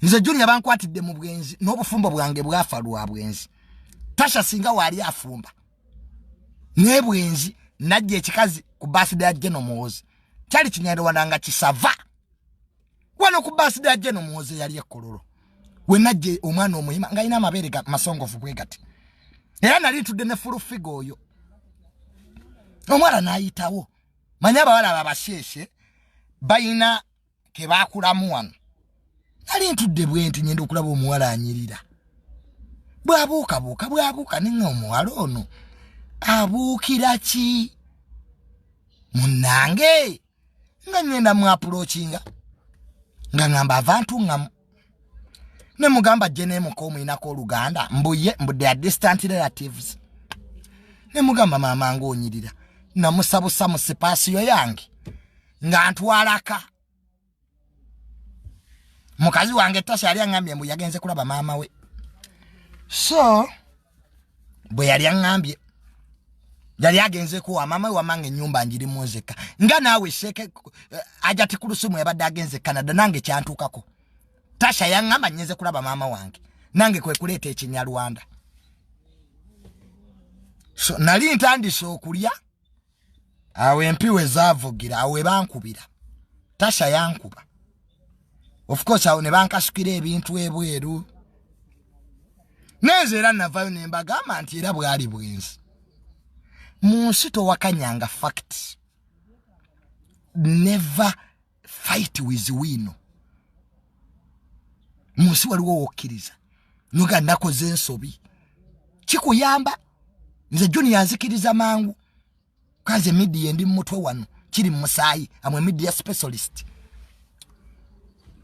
nze Junior bankwatidde mu bwenzi n'obufumbo bwange bwafa lwa bwenzi Tasha singa wali afumba ne bwenzi najje ekikazi ku birthday ya Jeno Muhozi kyali kinyarwanda nga kisava wano ku birthday ya Jeno Muhozi yali ekololo we najje omwana omuyima nga ina amabere ga masongofu bwegati era nali tudde ne full figure oyo omwana nayitawo manya bawala babasheshe bayina ke bakulamu wano nali ntudde bwenti nyenda okulaba omuwala anyirira bwabuuka ninga omuwala ono abuukira ki munange nga nyenda mu approachinga nga ngamba abantu nga ne mugamba jene mukomu inako Luganda mbude a distant relatives ne mugamba mama ngo onyirira na musabusa mu sipasiyo yange nga ntwalaka mukazi wange Tasha yali angambye mbu yagenze kulaba mama we so bwe yali angambye yali agenze kuwa mama we wamange nyumba njiri muzeka nga nawe sheke ajati kulusumu yabadde agenze Canada nange kyantukako Tasha yangamba nyeze kulaba mama wange nange kwe kuleta ekinyarwanda so nali ntandise okulya awe mpiwe zavugira awe bankubira Tasha yankuba of course awe ne bankasukira ebintu ebweru neze era navayo nembagamba nti era bwali bwenzi munsi towakanyanga facts never fight with wino munsi waliwo wokkiriza nuga nakoze ensobi kikuyamba nze Junior yanzikiriza mangu kaze media ndi mutwe wano kiri musayi amwe media specialist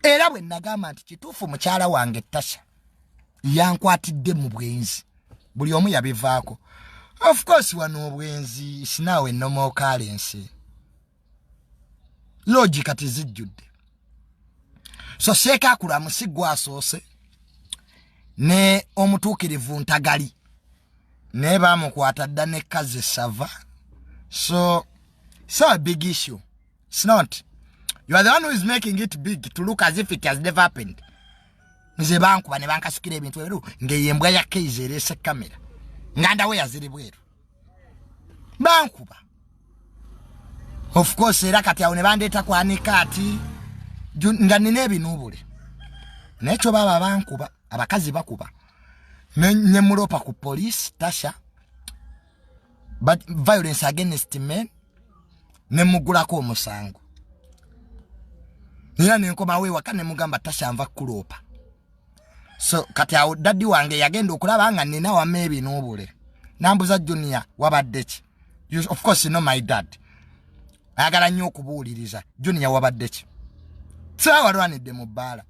era bwe nagamba nti kituufu mukyala wange Tasha yankwatidde mu bwenzi buli omu yabivaako of course wano obwenzi sinawe no more currency logic tizijjudde so seka akula musigwa asose ne omutuukirivu ntagali ne bamukwata dda ne kaze sava so a big issue. It's not. You are the one who is making it big to look as if it has never happened. Nze banku bane bankasukira ebintu ebiro ngeyembwa ya keize erese kamera nganda we yaziri bweru bankuba of course era kati awo ne bandeta kwanika ati nga nine ebinubule nekyo baba bankuba abakazi bakuba ne mulopa ku police Tasha but violence against men ne mugulako omusango nira nenkoma we wakane mugamba Tasha nva kulopa so kati awo daddy wange yagenda okulaba nga nina wa maybe nobule nambuza Junior wabadde ki of course you know my dad ayagala nnyo okubuuliriza Junior wabadde ki sawa lwanidde mu bbala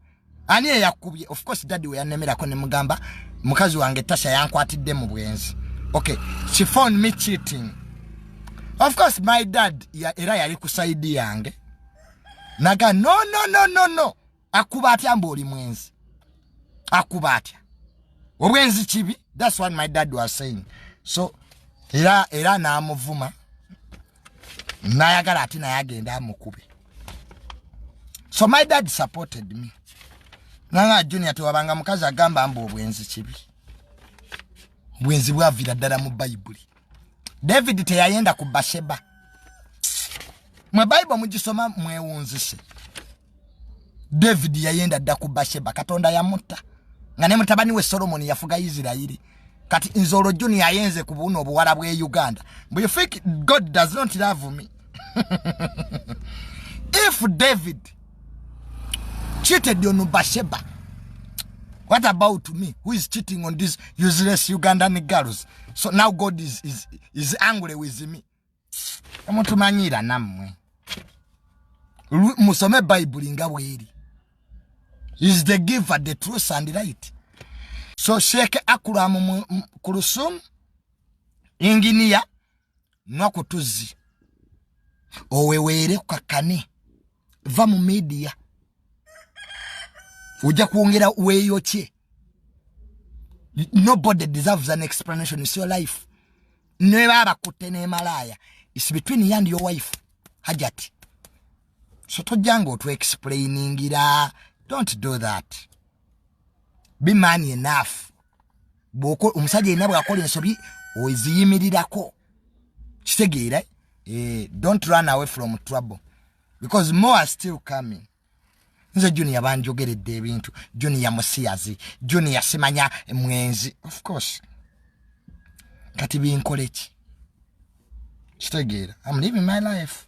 ani yakubye of course daddy we yanemerako ne mugamba mukazi wange Tasha yankwatidde mu bwenzi okay she found me cheating of course my dad era yali ku side yange naga no akuba atya mboli mwenzi akuba atya obwenzi kibi that's what my dad was saying so era naamuvuma nayagala ati nayagenda amukube so my dad supported me nanga Junior tewabanga mukazi agamba mbu obwenzi kibi bwenzi bwavira ddala mu Bible David teyayenda ku Basheba mu Bible mugisoma mwewunzise David yayenda dda ku Basheba Katonda yamutta nga ne mutabani we Solomon yafuga Isiraeli kati nzolo Junior yayenze ku buno obuwala bwe Uganda but you think God does not love me if David cheated on Basheba, what about me who is cheating on these useless Ugandan girls? So now God is angry with me. Amutumanyira namwe musome Bible nga bweri is the giver, the truth and right. So sheke akula mu kulusum inginia nwakutuzi owewere kakane va mu media uja kuongera weyoche. Nobody deserves an explanation. It's your life. Never kutene malaya. It's between you and your wife. Hajati. So to jango to explaining it. Don't do that. be man enough bwoko omusajja yenna bw'akola ensobi oziyimirirako kitegeera don't run away from trouble because more are still coming. Nze Junior banjogeredde ebintu Junior musiyazi Junior simanya mwenzi of course kati binkoleki kitegeera I'm living my life